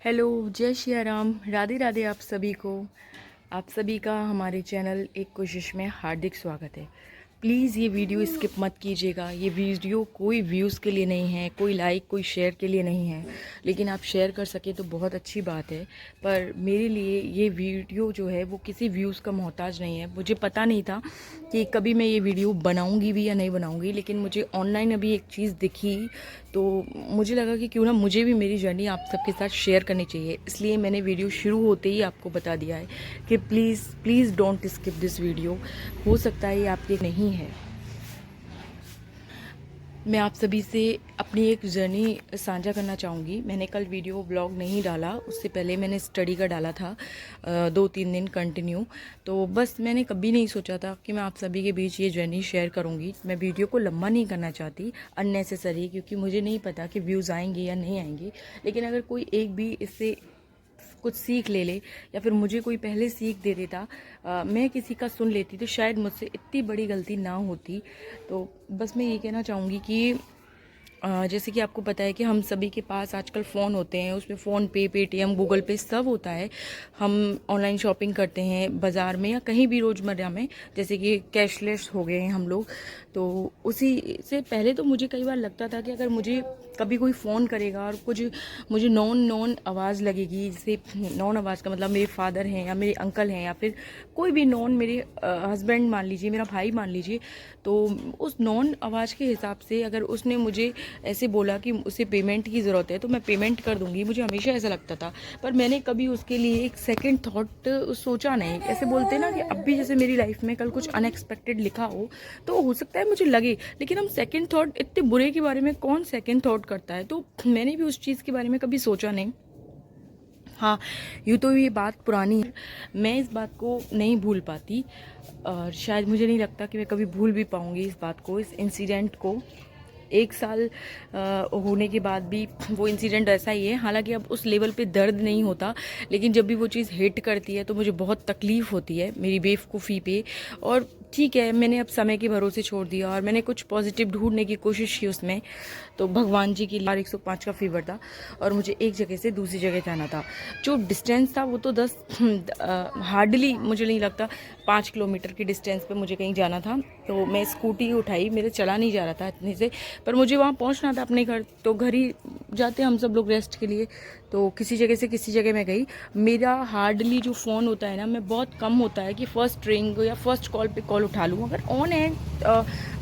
Hello, जय श्री राम, राधे राधे आप सभी का हमारे चैनल एक कोशिश में हार्दिक स्वागत है। प्लीज़ ये वीडियो स्किप मत कीजिएगा। ये वीडियो कोई व्यूज़ के लिए नहीं है, कोई लाइक कोई शेयर के लिए नहीं है, लेकिन आप शेयर कर सके तो बहुत अच्छी बात है। पर मेरे लिए ये वीडियो जो है वो किसी व्यूज़ का मोहताज नहीं है। मुझे पता नहीं था कि कभी मैं ये वीडियो बनाऊंगी भी या नहीं बनाऊंगी, लेकिन मुझे ऑनलाइन अभी एक चीज़ दिखी तो मुझे लगा कि क्यों ना मुझे भी मेरी जर्नी आप सबके साथ शेयर करनी चाहिए। इसलिए मैंने वीडियो शुरू होते ही आपको बता दिया है कि please please don't skip this video. हो सकता है ये आपके नहीं है। मैं आप सभी से अपनी एक जर्नी साझा करना चाहूँगी। मैंने कल वीडियो ब्लॉग नहीं डाला, उससे पहले मैंने स्टडी का डाला था 2-3 दिन कंटिन्यू। तो बस मैंने कभी नहीं सोचा था कि मैं आप सभी के बीच ये जर्नी शेयर करूँगी। मैं वीडियो को लंबा नहीं करना चाहती अननेसेसरी, क्योंकि मुझे नहीं पता कि व्यूज़ आएंगे या नहीं आएंगे। लेकिन अगर कोई एक भी इससे कुछ सीख ले या फिर मुझे कोई पहले सीख दे देता, मैं किसी का सुन लेती, तो शायद मुझसे इतनी बड़ी गलती ना होती। तो बस मैं ये कहना चाहूँगी कि जैसे कि आपको पता है कि हम सभी के पास आजकल फ़ोन होते हैं, उसमें फ़ोन पे, पेटीएम, गूगल पे सब होता है। हम ऑनलाइन शॉपिंग करते हैं बाज़ार में या कहीं भी रोज़मर्रा में, जैसे कि कैशलेस हो गए हैं हम लोग। तो उसी से पहले तो मुझे कई बार लगता था कि अगर मुझे कभी कोई फ़ोन करेगा और कुछ मुझे नॉन आवाज़ लगेगी, जैसे नॉन आवाज़ का मतलब मेरे फादर हैं या मेरे अंकल हैं या फिर कोई भी नॉन, मेरे हस्बैंड मान लीजिए, मेरा भाई मान लीजिए, तो उस नॉन आवाज़ के हिसाब से अगर उसने मुझे ऐसे बोला कि उसे पेमेंट की ज़रूरत है तो मैं पेमेंट कर दूंगी, मुझे हमेशा ऐसा लगता था। पर मैंने कभी उसके लिए एक सेकंड थॉट सोचा नहीं। ऐसे बोलते ना कि अब भी जैसे मेरी लाइफ में कल कुछ अनएक्सपेक्टेड लिखा हो सकता है मुझे लगे, लेकिन हम सेकंड थॉट, इतने बुरे के बारे में कौन सेकंड थॉट करता है। तो मैंने भी उस चीज़ के बारे में कभी सोचा नहीं। हाँ, यूँ तो ये बात पुरानी है, मैं इस बात को नहीं भूल पाती और शायद मुझे नहीं लगता कि मैं कभी भूल भी पाऊँगी इस बात को, इस इंसिडेंट को। 1 साल होने के बाद भी वो इंसिडेंट ऐसा ही है। हालांकि अब उस लेवल पे दर्द नहीं होता, लेकिन जब भी वो चीज़ हिट करती है तो मुझे बहुत तकलीफ़ होती है मेरी बेवकूफ़ी पे। और ठीक है, मैंने अब समय के भरोसे छोड़ दिया और मैंने कुछ पॉजिटिव ढूंढने की कोशिश की उसमें। तो भगवान जी की 105 का फीवर था और मुझे एक जगह से दूसरी जगह जाना था। जो डिस्टेंस था वो तो 10 हार्डली मुझे नहीं लगता 5 किलोमीटर की डिस्टेंस पे मुझे कहीं जाना था। तो मैं स्कूटी उठाई, मेरे चला नहीं जा रहा था इतने से, पर मुझे वहाँ पहुँचना था अपने घर। तो घर ही जाते हम सब लोग रेस्ट के लिए, तो किसी जगह से किसी जगह मैं गई। मेरा हार्डली जो फ़ोन होता है ना, मैं बहुत कम होता है कि फ़र्स्ट रिंग या फर्स्ट कॉल पे कॉल उठा लूँ। अगर ऑन है,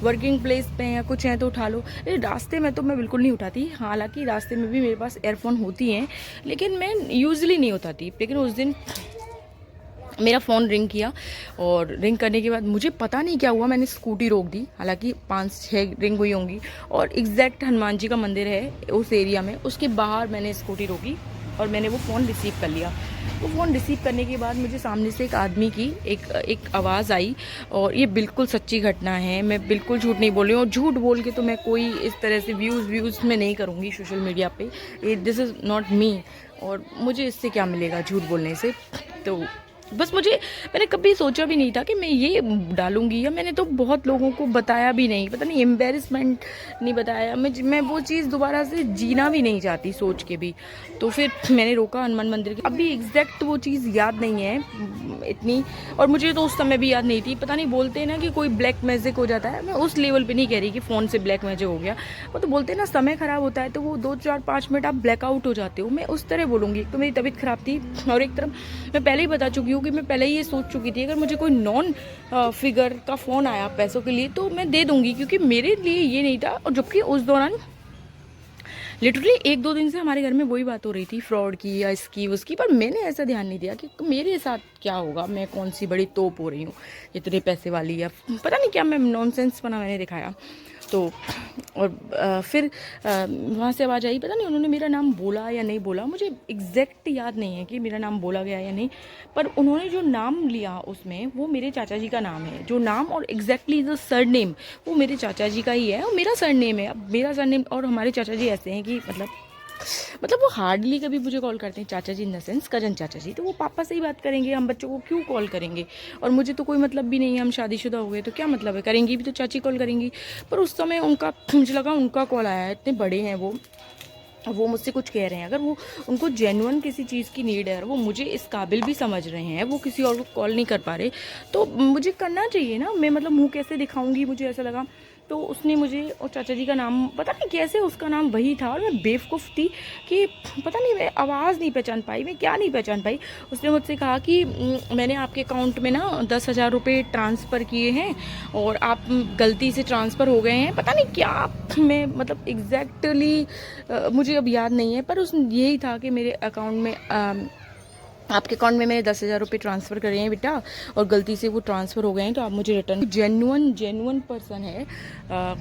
वर्किंग प्लेस पे या कुछ है तो उठा लो। रास्ते में तो मैं बिल्कुल नहीं उठाती। हालांकि रास्ते में भी मेरे पास एयरफोन होती हैं, लेकिन मैं यूजली नहीं उठाती। लेकिन उस दिन मेरा फ़ोन रिंग किया और रिंग करने के बाद मुझे पता नहीं क्या हुआ, मैंने स्कूटी रोक दी। हालांकि 5-6 रिंग हुई होंगी और एग्जैक्ट हनुमान जी का मंदिर है उस एरिया में, उसके बाहर मैंने स्कूटी रोकी और मैंने वो फ़ोन रिसीव कर लिया। वो फ़ोन रिसीव करने के बाद मुझे सामने से एक आदमी की एक आवाज़ आई, और ये बिल्कुल सच्ची घटना है, मैं बिल्कुल झूठ नहीं बोल रही हूँ। और झूठ बोल के तो मैं कोई इस तरह से व्यूज़ में नहीं करूँगी सोशल मीडिया पे। दिस इज़ नॉट मी, और मुझे इससे क्या मिलेगा झूठ बोलने से। तो बस मैंने कभी सोचा भी नहीं था कि मैं ये डालूंगी, या मैंने तो बहुत लोगों को बताया भी नहीं, पता नहीं एम्बेरसमेंट नहीं बताया। मैं वो चीज़ दोबारा से जीना भी नहीं चाहती सोच के भी। तो फिर मैंने रोका हनुमान मंदिर के। अभी एग्जैक्ट वो चीज़ याद नहीं है इतनी, और मुझे तो उस समय भी याद नहीं थी। पता नहीं, बोलते हैं ना कि कोई ब्लैक मैजिक हो जाता है। मैं उस लेवल पे नहीं कह रही कि फ़ोन से ब्लैक मैजिक हो गया। वो तो बोलते हैं ना, समय ख़राब होता है तो वो 2-4-5 मिनट आप ब्लैकआउट हो जाते हो। मैं उस तरह बोलूँगी। तो मेरी तबीयत ख़राब थी, और एक तरफ मैं पहले ही बता चुकी हूँ कि मैं पहले ही ये सोच चुकी थी अगर मुझे कोई नॉन फिगर का फ़ोन आया पैसों के लिए तो मैं दे दूंगी, क्योंकि मेरे लिए ये नहीं था। और जबकि उस दौरान लिटरली 1-2 दिन से हमारे घर में वही बात हो रही थी, फ्रॉड की या इसकी उसकी। पर मैंने ऐसा ध्यान नहीं दिया कि मेरे साथ क्या होगा, मैं कौन सी बड़ी तोप हो रही हूँ इतने पैसे वाली, या पता नहीं क्या मैं नॉनसेंस बना मैंने दिखाया। तो और फिर वहाँ से आवाज़ आई, पता नहीं उन्होंने मेरा नाम बोला या नहीं बोला, मुझे एग्जैक्ट याद नहीं है कि मेरा नाम बोला गया या नहीं। पर उन्होंने जो नाम लिया उसमें, वो मेरे चाचा जी का नाम है। जो नाम और एग्जैक्टली जो सर नेम, वो मेरे चाचा जी का ही है और मेरा सर नेम है। अब मेरा सर नेम, और हमारे चाचा जी ऐसे हैं कि मतलब वो हार्डली कभी मुझे कॉल करते हैं चाचा जी, इन द सेंस कजन चाचा जी। तो वो पापा से ही बात करेंगे, हम बच्चों को क्यों कॉल करेंगे। और मुझे तो कोई मतलब भी नहीं है, हम शादीशुदा हो गए तो क्या मतलब है, करेंगी भी तो चाची कॉल करेंगी। पर उस समय उनका, मुझे लगा उनका कॉल आया है, इतने बड़े हैं वो, अब वो मुझसे कुछ कह रहे हैं, अगर वो उनको जेन्युइन किसी चीज़ की नीड है और वो मुझे इस काबिल भी समझ रहे हैं, वो किसी और को कॉल नहीं कर पा रहे, तो मुझे करना चाहिए ना। मैं मतलब मुंह कैसे दिखाऊंगी, मुझे ऐसा लगा। तो उसने मुझे, और चाचा जी का नाम पता नहीं कैसे उसका नाम वही था, और मैं बेवकूफ़ थी कि पता नहीं, मैं आवाज़ नहीं पहचान पाई, मैं क्या नहीं पहचान पाई। उसने मुझसे कहा कि मैंने आपके अकाउंट में ना 10,000 रुपये ट्रांसफ़र किए हैं और आप गलती से ट्रांसफ़र हो गए हैं, पता नहीं क्या। मैं मतलब एग्जैक्टली मुझे अब याद नहीं है, पर उस यही था कि मेरे अकाउंट में आपके अकाउंट में मैंने 10,000 रुपये ट्रांसफ़र करे हैं बेटा, और गलती से वो ट्रांसफ़र हो गए हैं, तो आप मुझे रिटर्न। जेन्युइन पर्सन है,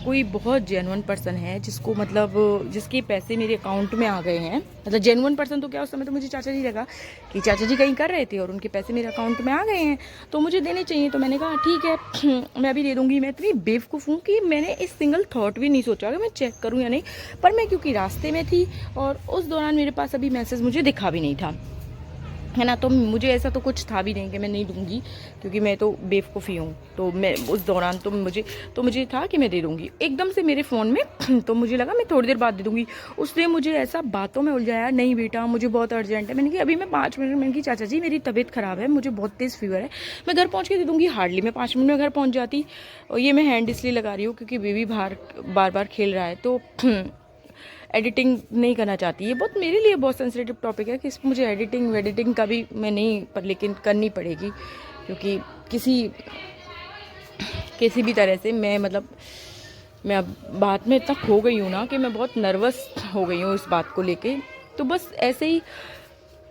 कोई बहुत जेन्युइन पर्सन है जिसको मतलब जिसके पैसे मेरे अकाउंट में आ गए हैं। मतलब जेन्युइन पर्सन तो क्या, उस समय तो मुझे चाचा जी लगा कि चाचा जी कहीं कर रहे थे और उनके पैसे मेरे अकाउंट में आ गए हैं, तो मुझे देने चाहिए। तो मैंने कहा ठीक है मैं भी दे दूँगी। मैं इतनी बेवकूफ़ हूँ कि मैंने इस सिंगल थॉट भी नहीं सोचा कि मैं चेक करूँ या नहीं, पर मैं क्योंकि रास्ते में थी और उस दौरान मेरे पास अभी मैसेज मुझे दिखा भी नहीं था, है ना। तो मुझे ऐसा तो कुछ था भी नहीं कि मैं नहीं दूंगी, क्योंकि मैं तो बेवकूफ़ी हूँ। तो मैं उस दौरान तो मुझे था कि मैं दे दूंगी एकदम से मेरे फ़ोन में। तो मुझे लगा मैं थोड़ी देर बाद दे दूंगी। उसने मुझे ऐसा बातों में उलझाया, नहीं बेटा मुझे बहुत अर्जेंट है। मैंने कहा अभी मैं 5 मिनट, मैंने कहा चाचा जी मेरी तबीयत ख़राब है, मुझे बहुत तेज़ फीवर है, मैं घर पहुँच के दे दूँगी। हार्डली मैं 5 मिनट में घर पहुँच जाती। और ये मैं हैंड इसलिए लगा रही हूँ क्योंकि बेबी बाहर बार बार खेल रहा है, तो एडिटिंग नहीं करना चाहती। ये बहुत मेरे लिए बहुत सेंसिटिव टॉपिक है कि इस मुझे एडिटिंग का भी मैं नहीं, पर लेकिन करनी पड़ेगी, क्योंकि किसी भी तरह से मैं मतलब मैं अब बात में इतना खो गई हूँ ना कि मैं बहुत नर्वस हो गई हूँ इस बात को लेके। तो बस ऐसे ही,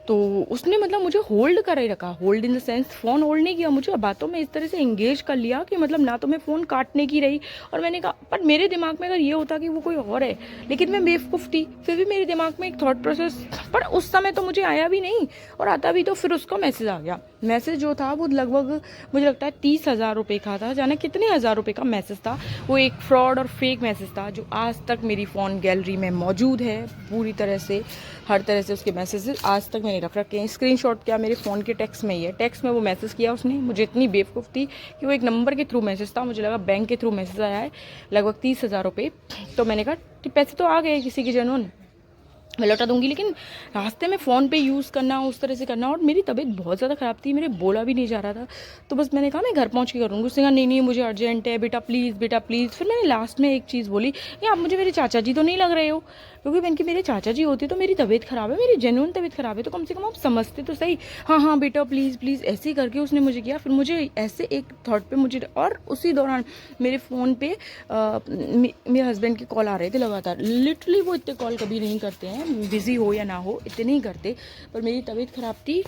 तो उसने मतलब मुझे होल्ड कर ही रखा, hold in the sense phone hold नहीं किया, मुझे बातों में इस तरह से एंगेज कर लिया कि मतलब ना तो मैं फ़ोन काटने की रही। और मैंने कहा, पर मेरे दिमाग में अगर ये होता कि वो कोई और है, लेकिन मैं बेवकूफ़ थी, फिर भी मेरे दिमाग में एक थॉट प्रोसेस, पर उस समय तो मुझे आया भी नहीं, और आता भी तो फिर उसका मैसेज आ गया। मैसेज जो था वो लगभग मुझे लगता है 30,000 रुपये का था, जाने कितने हज़ार रुपये का मैसेज था। वो एक फ्रॉड और फेक मैसेज था जो आज तक मेरी फ़ोन गैलरी में मौजूद है पूरी तरह से। हर तरह से उसके मैसेजेस आज तक मैंने रख रखे हैं। स्क्रीनशॉट क्या मेरे फ़ोन के टेक्स्ट में ही है, टेक्स्ट में वो मैसेज किया उसने। मुझे इतनी बेवकूफ़ थी कि वो एक नंबर के थ्रू मैसेज था, मुझे लगा बैंक के थ्रू मैसेज आया है, लगभग 30,000 रुपये। तो मैंने कहा कि पैसे तो आ गए किसी के जेन्युइन, मैं लौटा दूंगी, लेकिन रास्ते में फ़ोन पे यूज़ करना, उस तरह से करना, और मेरी तबीयत बहुत ज़्यादा ख़राब थी, मेरे बोला भी नहीं जा रहा था। तो बस मैंने कहा मैं घर पहुंच के करूँगी। उसने कहा नहीं मुझे अर्जेंट है बेटा प्लीज़ बेटा प्लीज़। फिर मैंने लास्ट में एक चीज़ बोली कि आप मुझे मेरे चाचा जी तो नहीं लग रहे हो, क्योंकि मैंने कि मेरे चाचा जी होते तो मेरी तबीयत ख़राब है, मेरी जेन्युइन तबीयत ख़राब है, तो कम से कम आप समझते तो सही। हाँ हाँ बेटा प्लीज़ प्लीज़, ऐसे ही करके उसने मुझे किया। फिर मुझे ऐसे एक थॉट पे मुझे, और उसी दौरान मेरे फ़ोन पे मेरे हस्बैंड के कॉल आ रहे थे लगातार। लिटरली वो इतने कॉल कभी नहीं करते हैं, बिज़ी हो या ना हो इतने नहीं करते, पर मेरी तबीयत ख़राब थी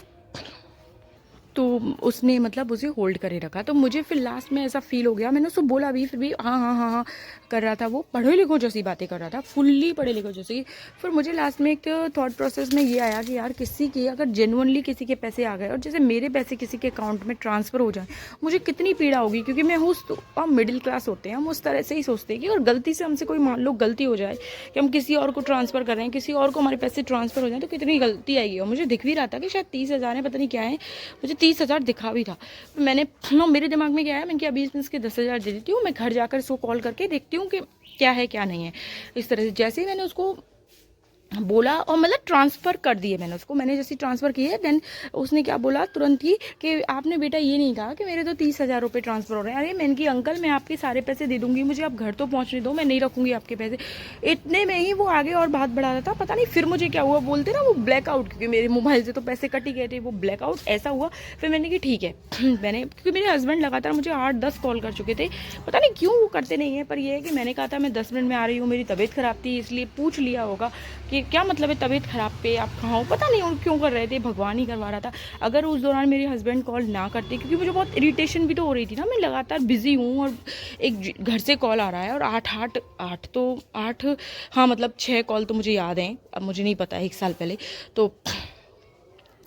तो उसने मतलब उसे होल्ड करे रखा। तो मुझे फिर लास्ट में ऐसा फील हो गया, मैंने उसको बोला भी, फिर भी हाँ हाँ हाँ हाँ कर रहा था। वो पढ़े लिखों जैसी बातें कर रहा था, फुल्ली पढ़े लिखों जैसी। फिर मुझे लास्ट में एक थॉट प्रोसेस में ये आया कि यार किसी के अगर जेन्युइनली किसी के पैसे आ गए और जैसे मेरे पैसे किसी के अकाउंट में ट्रांसफ़र हो जाए, मुझे कितनी पीड़ा होगी, क्योंकि मैं उस मिडिल क्लास होते हैं, हम उस तरह से ही सोचते हैं कि अगर गलती से हमसे कोई मान लो गलती हो जाए कि हम किसी और को ट्रांसफ़र कर रहे हैं, किसी और को हमारे पैसे ट्रांसफ़र हो जाए, तो कितनी गलती आएगी। और मुझे दिख भी रहा था कि शायद 30,000 है, पता नहीं क्या है, मुझे 30,000 दिखा भी था। मैंने मेरे दिमाग में क्या है, मैं कि अभी इसके 10,000 दे देती हूँ, मैं घर जाकर इसको कॉल करके देखती हूँ कि क्या है क्या नहीं है। इस तरह से जैसे ही मैंने उसको बोला और मतलब ट्रांसफ़र कर दिए मैंने उसको, मैंने जैसे ट्रांसफ़र किए देन उसने क्या बोला तुरंत ही कि आपने बेटा ये नहीं कहा कि मेरे तो 30,000 रुपये ट्रांसफ़र हो रहे हैं। अरे मैंने कि अंकल मैं आपके सारे पैसे दे दूंगी, मुझे आप घर तो पहुंचने दो, मैं नहीं रखूंगी आपके पैसे। इतने में ही वो आगे और बात बढ़ा रहा था, पता नहीं फिर मुझे क्या हुआ, बोलते ना वो ब्लैकआउट, क्योंकि मेरे मोबाइल से तो पैसे कट ही गए थे, वो ब्लैकआउट ऐसा हुआ। फिर मैंने कि ठीक है मैंने, क्योंकि मेरे हस्बैंड लगातार मुझे 8-10 कॉल कर चुके थे, पता नहीं क्यों वो करते नहीं है, पर ये है कि मैंने कहा था मैं 10 मिनट में आ रही हूँ, मेरी तबीयत ख़राब थी, इसलिए पूछ लिया होगा कि क्या मतलब है तबीयत ख़राब पे आप कहाँ हो, पता नहीं उन क्यों कर रहे थे, भगवान ही करवा रहा था। अगर उस दौरान मेरे हस्बैंड कॉल ना करते, क्योंकि मुझे बहुत इरिटेशन भी तो हो रही थी ना, मैं लगातार बिजी हूँ और एक घर से कॉल आ रहा है, और आठ हाँ मतलब 6 कॉल तो मुझे याद हैं, अब मुझे नहीं पता 1 साल पहले। तो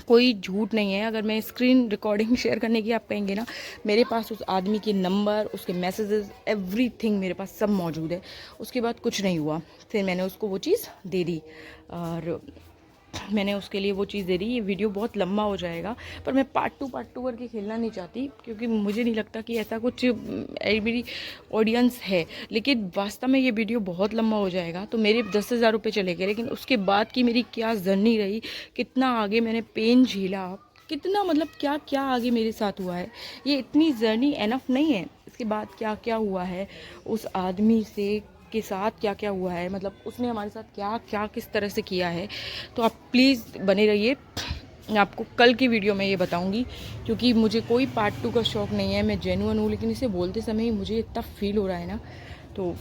कोई झूठ नहीं है, अगर मैं स्क्रीन रिकॉर्डिंग शेयर करने की आप कहेंगे ना, मेरे पास उस आदमी के नंबर, उसके मैसेजेस, एवरीथिंग मेरे पास सब मौजूद है। उसके बाद कुछ नहीं हुआ, फिर मैंने उसको वो चीज़ दे दी। और मैंने उसके लिए वो चीज़ दे दी। ये वीडियो बहुत लंबा हो जाएगा, पर मैं पार्ट टू करके खेलना नहीं चाहती, क्योंकि मुझे नहीं लगता कि ऐसा कुछ मेरी ऑडियंस है। लेकिन वास्तव में ये वीडियो बहुत लंबा हो जाएगा, तो मेरे 10,000 रुपये चले गए। लेकिन उसके बाद की मेरी क्या जर्नी रही, कितना आगे मैंने पेन झेला, कितना मतलब क्या क्या आगे मेरे साथ हुआ है, ये इतनी जर्नी एनफ नहीं है। इसके बाद क्या क्या हुआ है, उस आदमी से के साथ क्या क्या हुआ है, मतलब उसने हमारे साथ क्या क्या किस तरह से किया है। तो आप प्लीज़ बने रहिए, मैं आपको कल की वीडियो में ये बताऊंगी, क्योंकि मुझे कोई पार्ट 2 का शौक़ नहीं है। मैं जेन्युइन हूँ, लेकिन इसे बोलते समय ही मुझे इतना फील हो रहा है ना, तो